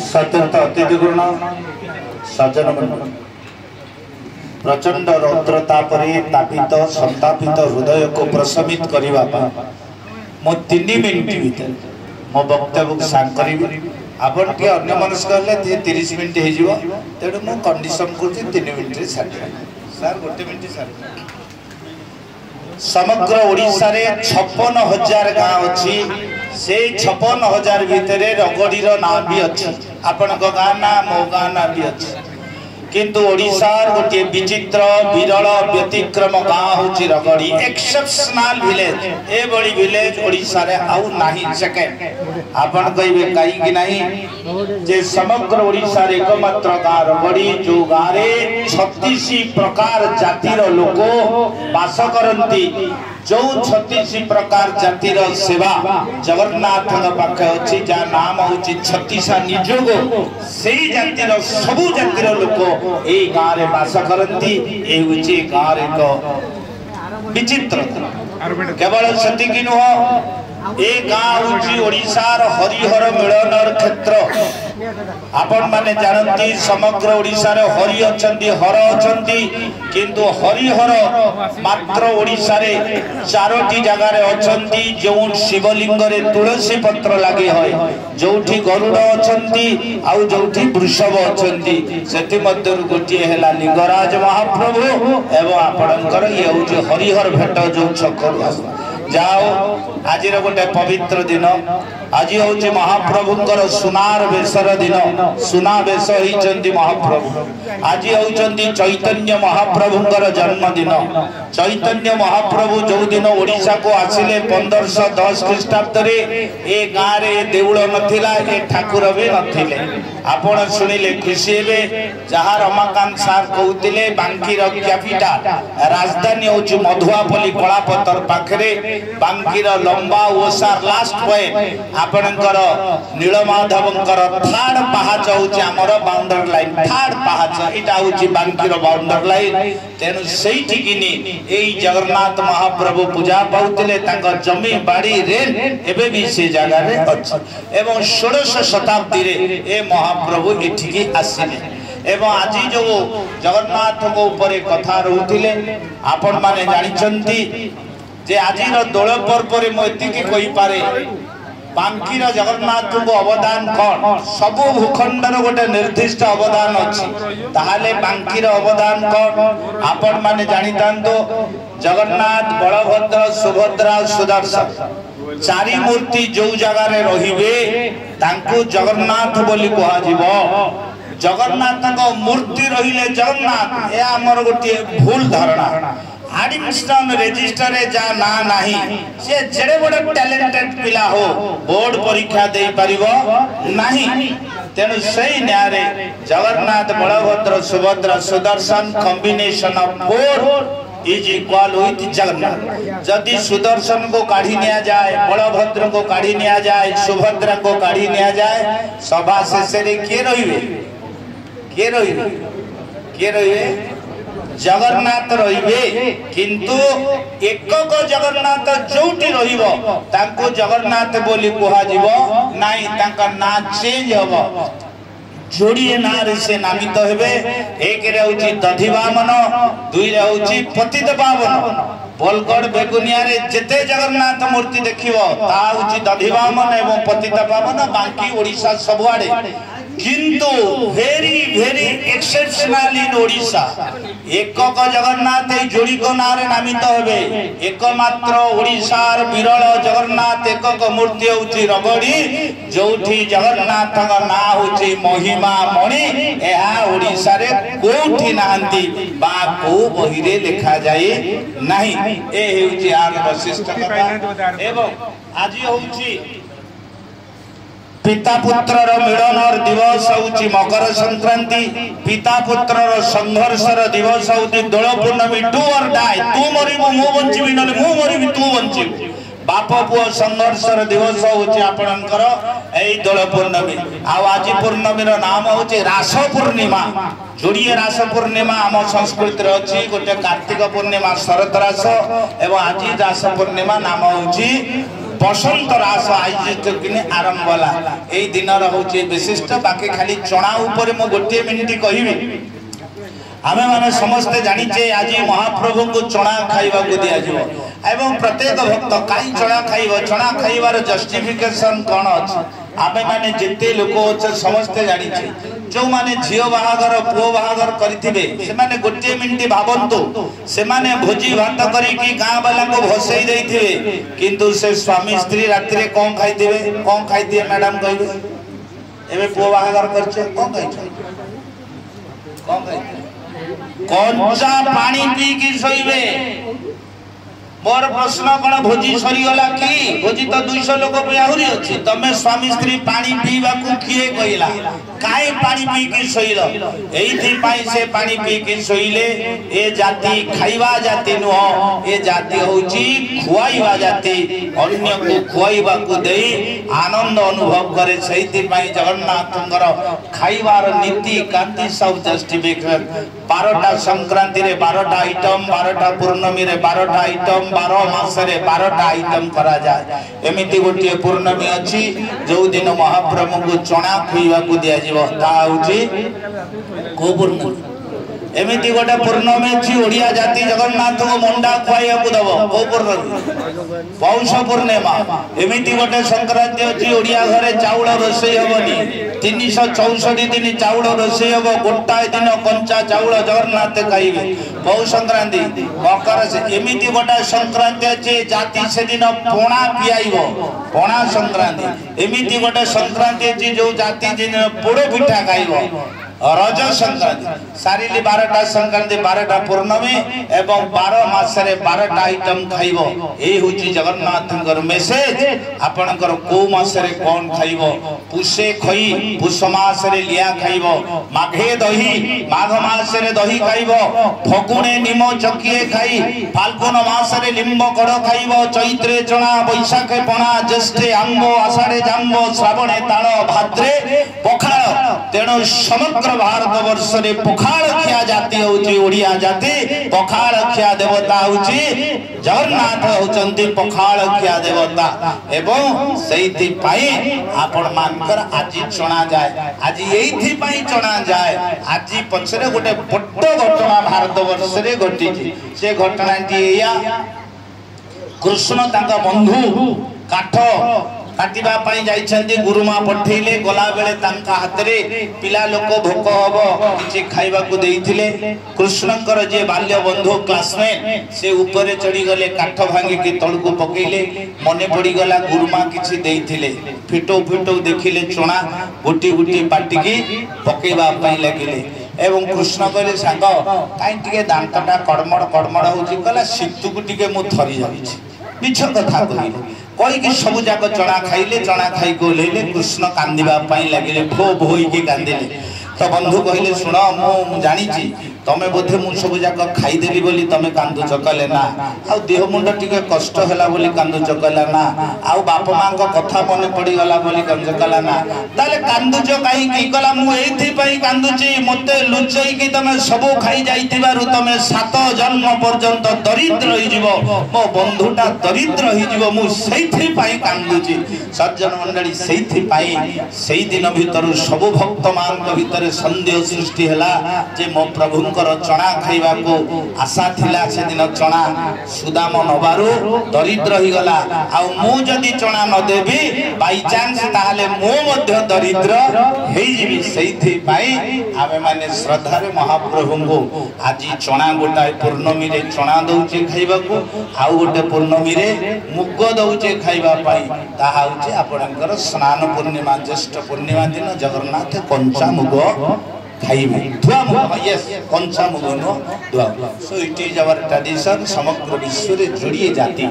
सत्यंत अतिथिगुण सज्जन प्रचंड रौद्रतापरे तापित संतापित हृदय को प्रशमित करने मो 3 मिनिट भीतर मो वक्तव्य को सांग करी आपण के अन्य मनस्क हेले 30 मिनिट हे जीवो तेडु मो कंडीशन करछि 3 मिनिट रे सारी सर 1 मिनिट सारी समग्र ओडिसा रे 56,000 गाँव अछि से 56,000 भितर रगड़ी ना भी अच्छी आपण गाँ ना मो गाँ ना भी अच्छी किंतु ओडिशार गोटे विचित्र विरल व्यतिक्रम गाँ हूँ रगड़ी एक्सेप्शनल विलेज ए बड़ी विलेज ओडिशा रे आउ नाही सेकेंड आपण कहबे काई कि नहीं जे समग्र ओडिशा रे एकमात्र गाँ रगड़ी जो गाँ रे 36 प्रकार जातिर लोक वास करंती जो 36 प्रकार जातिर सेवा जगन्नाथ पाखे अच्छी जहाँ नाम हूँ 36 निजोग से जातिर सबु जातिर लोक ए गाँव रे वास करती गाँव रे विचित्र केवल सेतिकी नुह ए गाँव हूँ ओडिशार हरिहर मिलनर क्षेत्र आपण माने जानती समग्र ओडिशा रे हरि अछंती हर अछंती किंतु हरिहर मात्र ओडिशा रे 4टी जगह रे अछंती जो शिवलिंग रे तुलसी पत्र लागे होय जोठी गरुड़ अछंती आउ जोठी वृषभ अछंती सेति मध्य गोटी हेला लिंगराज महाप्रभु एवं आपणकर ये हूँ हरिहर भेट जो छकरु जाओ आज गोटे पवित्र दिन आज हूँ महाप्रभुंकर सुनार बेसर दिन सुना बेस होती महाप्रभु आज होती चैतन्य महाप्रभुंकर जन्मदिन चैतन्य महाप्रभु जो दिन ओडिशा को आसिले 1510 ख्रीष्टाब्द रे ए गाँ रे देउल नथिला ए ठाकुर भी नथिले आपण सुनिले खुशी हेबे जहाँ रमाकांत सार कहते बांकीर कैपिटल राजधानी हूँ मधुआपल्ली कलापतर पाखरे बांकीर लंबा ओसार लास्ट पॉइंट आपणकर नीलमाधवंकर थर्ड पहाच हूँ आमर बाउंडर लाइन थर्ड पहाच यहाँ हूँ बांकीर बाउंडर लाइन तेणु से जगन्नाथ महाप्रभु पूजा पाउतिले जमी बाड़ी रेन एबे भी से जगह रे अछि एवं 16 शताब्दी रे ए महाप्रभु एठिकी आसिले एवं आज जो जगन्नाथ को ऊपर कथा रहउतिले आपण माने जानिचंती जे आजिर दोल पर्व रे मो एतिकी कहि पारे बांकीर जगन्नाथ को अवदान कौन सबु भूखंडर गोटे निर्दिष्ट अवदान अच्छी ताहाले बांकीर अवदान कौन आपण माने जानितांतो जगन्नाथ बलभद्र सुभद्रा सुदर्शन 4 मूर्ति जो जगह रे रहिबे तांको जगन्नाथ बोली कहा जीवो जगन्नाथ को मूर्ति रहिले जगन्नाथ ए हमर गोटे भूल धारणा एडमिशन रजिस्टर रे जा ना नाही से जेडे बड़ टैलेंटेड पिला हो बोर्ड परीक्षा दे परिबो नाही तेनु सही न्याय रे Jagannath Balabhadra Subhadra Sudarshan combination of 4 is equal with Jagannath यदि सुदर्शन को काढ़ी निया जाए बलभद्र को काढ़ी निया जाए सुभद्रा को काढ़ी निया जाए सभा शेष रे के रहिबे जगन्नाथ रहिबे किंतु एकक जगन्नाथ जोटी रहिबो ताको जगन्नाथ बोली कुहा जीवो नाही ताका ना चेंज हबो जोड़िए ना रे से नामित हेबे एक रे होची दधिवामन दुई रे होची पतित पावन बोलगढ़ बेगुनिया रे जेते जगन्नाथ मूर्ति देखिबो ता होची दधिवामन एवं पतित पावन बाकी ओडिशा सबुआडे किंतु वेरी वेरी एक्सेप्शनल इन ओडिशा एकक जगन्नाथ जोड़ी को नारे नामित हेबे एकमात्र ओडिशार विरल जगन्नाथ एकक मूर्ति होची रगड़ी जोठी जगन्नाथ का ना होची महिमा मणि एहा ओडिशा रे कोठी नांती बा को बही रे लिखा जाए नहीं ए होची आर वशिष्ठ कथा एवं आज होची पिता पुत्र मिलनर दिवस हूँ मकर संक्रांति पिता पुत्र संघर्षर दिवस हूँ दोल पूर्णमी डू और डाई तू मरबू मु बंचीबी ना मु मरबी तू बंचीबू बाप पुओ संघर्षर दिवस हूँ आपणकर यही दोल पूर्णमी आज पूर्णमी नाम हूँ रास पूर्णिमा जोड़िए रास पूर्णिमा आम संस्कृति अच्छी गोटे कार्तिक पूर्णिमा शरत रास एवं आज रास पूर्णिमा नाम हूँ बसंत रास आयोजित किने आरंभ होला एई दिन रहउचे विशिष्ट बाकी खाली चणा ऊपर मो गोटे मिनिट कहिबी आमे माने समस्ते जानिचे आज महाप्रभु को चणा खाइबा को दिया जिवो एवं प्रत्येक भक्त काई चणा खाइबो चणा खाइबार जस्टिफिकेशन कोन अछि आमे माने जेते लोक अछि समस्ते जानिचे जो माने झियो बाहागर पुओ बाहागर करिथिबे से माने गोटे मिनिट भाबंतु से माने भोजी भात करी कि गां वाला को भसई देथिबे किंतु से स्वामी स्त्री रात्रि रे कोन खाइथिबे मैडम कहिबे एबे पुओ बाहागर करछे कोन खाइथिबे कंचा पानी पी की सोइबे मोर प्रश्न कोन भोजी सरी गला कि भोजी तो 200 लोक पे आहुरी अछि तमे स्वामी स्त्री पानी पीबा को किए कहिला काई पानी पी की सोइलो एथि पाई से पानी पी की सोइले ए जाति खाइबा जाति न ए जाति होची खुआइबा जाति अन्य को खुआइबा को देई आनंद अनुभव करे सहित पाई जगन्नाथंगर खाइबार नीति कांति सब जस्टिफिकेशन 12टा संक्रांति रे 12टा आइटम 12टा पूर्णमी रे 12टा आइटम 12 मास रे 12टा आइटम करा जाए एमिति गोटे पूर्णमी अछि जो दिन महाप्रभु को चणा खुइबा को दिया जिवो ता होची को पूर्णमी एमिति गोटे पूर्णमी अछि ओडिया जाति जगन्नाथ को मंडा खुआइया को दबो को पूर्णमी पौष पूर्णिमा एमिति गोटे संक्रांति अछि ओडिया घरे चाउल रोसई होबनी 364 दिन चाउल रोसई होबो गोटाय दिन कंचा चाउल जगन्नाथ खाइबे पौष संक्रांति मकर से एमिति गोटे संक्रांति अछि जाति से दिन पोणा पियाइबो पोणा संक्रांति एमिति गोटे संक्रांति अछि जो जाति दिन पोड़ो पिठा खाइबो रज संक्रांति सारिली 12टा संक्रांति 12टा पूर्णमी एवं 12 मास रे 12टा आइटम खाइबो ए होची जगन्नाथंकर मेसेज आपनकर को मास रे कोन खाइबो पुषे खई पुष मास रे लिया खाइबो माघे दही माघ मास रे दही खाइबो फगुणे निम चकिए खाई फाल्गुन मास रे लिंब कड़ खाइबो चैत्रे चणा बैशाखे पणा ज्येष्ठे आंबो आषाढ़े जांबो श्रावणे ताळ भाद्रे पखाळ तेणु समग्र भारत वर्ष रे पखाळ खिया जाति होची ओडिया जाति पखाळ खिया देवता होची जगन्नाथ होचंती पखाळ खिया देवता एवं सेइति पाई आपण मानकर आजि चणा जाए आजि एइथि पाई चणा जाए आजि पछरे गोटे बड्ड घटना भारत वर्ष रे घटिछि से घटनाटी एया कृष्ण तांका बंधु काठ काटिबा पाई जाइछन्ती गुरुमा पठेइले गला बेले तांका हातरे पिला लोक भोक हबो किछि खाइबा को देइथिले कृष्णकर जे बाल्य बंधु क्लासमेट से ऊपर चढ़ी गले काठ भांगी के तळको पकेइले मने पड़ी गला गुरुमा किछि देइथिले फिटो फिटो देखिले चणा गुटी गुटी पाटिकी पकेइबा पाई लागिले एवं कृष्ण कहले सांग काई टिके दांतटा कड़मड़ कड़मड़ होची कहला सितु को टिके मु थरी जाईछि मिछ कथा कहिले कोई कि सब जाक चणा खाइले चणा खाई को लेले कृष्ण कांदिबा पाई लागिले भो भोई के कांदिले तो बंधु कहले सुन मु जानी छी तमे बोधे मु सब जाक खाई देली बोली तमे कांदु चकले ना आ देह मुंड टिके कष्ट होला बोली कांदु चकला ना आ बाप मां को कथा मने पड़ी गला बोली कांदु चकला ना ताले कांदु जो काई की कला मु एथि पई कांदु छी मते लुचई की तमे सब खाई जाईतिबारु तमे 7 जन्म पर्यंत दरिद्र होई जिवो मो बंधुटा दरिद्र होई जिवो मु सेइथि पई कांदु छी सज्जन मंडली सेइथि पई सेई दिन भीतर सब भक्त मान को भीतर संदेह सृष्टि हला जे मो प्रभु चणा खाइबा को आशा थिला से दिन चणा सुदाम नबारु दरिद्र ही गला आ मु जदी चणा न देबी बाय चांस ताहाले मो मध्य दरिद्र हेई जिवि सेइथि पाई आमे माने श्रद्धा रे महाप्रभु को आजि चणा गोटाय पूर्णमी रे चणा दउचे खाइबा को आ गोटे पूर्णमी रे मुग दउचे खाइबा पाई ताहा होचे आपनकर स्नान पूर्णिमा ज्येष्ठ पूर्णिमा दिन जगन्नाथ कंचा मुग खाइबे धुआ मुग यस कंचा मुग नो धुआ so it is our tradition समग्र विश्व रे जोड़िए जाति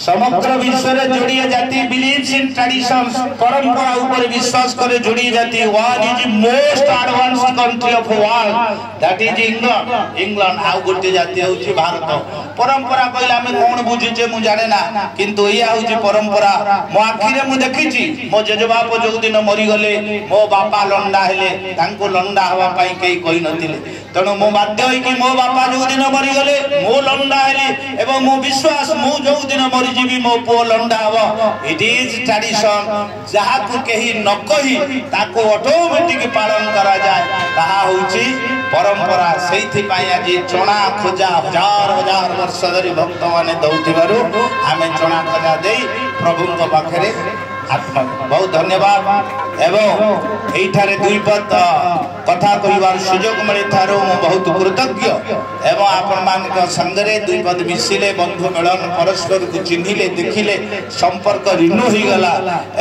समग्र विश्व रे जोड़िए जाति बिलीव्स इन ट्रेडिशंस परंपरा ऊपर विश्वास करे जोड़िए जाति one is most advanced country of world that is England आ गोटे जाति होची भारत परंपरा कहला में कोन बुझिचे मु जाने ना किंतु या होची परंपरा मो आखि रे मु देखिची मो जेजबाप जो दिन मरी गले मो बापा लंडा हेले तांको लंडा हवा पाई केई कहि नथिले तेणु मु बाध्य कि मो बापा जो दिन मरीगले मो लंडा हेली एवं मो विश्वास मु जो दिन मरीजी मो पुओ लंडा हम इट इज ट्रेडिशन जहाँ को कही न कही ताको ऑटोमेटिक पालन करा जाए ताहा होची परंपरा सेथि पाई आज चना खोजा हजार हजार वर्ष धरी भक्त माने दउथिबारु आमे चना खोजा देई प्रभु को पाखरे आत्मा बहुत धन्यवाद एवं एठारे दुई पद कथा कहिबार सुयोग मिली थारो मु बहुत कृतज्ञ एवं आपण मान को संगरे दुई पद मिसिले बंधु मिलन परस्पर को चिन्हिले देखिले संपर्क रिन्यू हो गला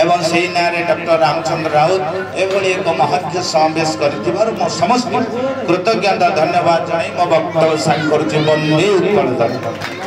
एवं सेही नारे डॉक्टर रामचंद्र राउत एभली एक महत्व समावेश करथिबार मो समस्त कृतज्ञता धन्यवाद जणाई मो वक्तव्य साइन करूछि। वंदे उत्कल।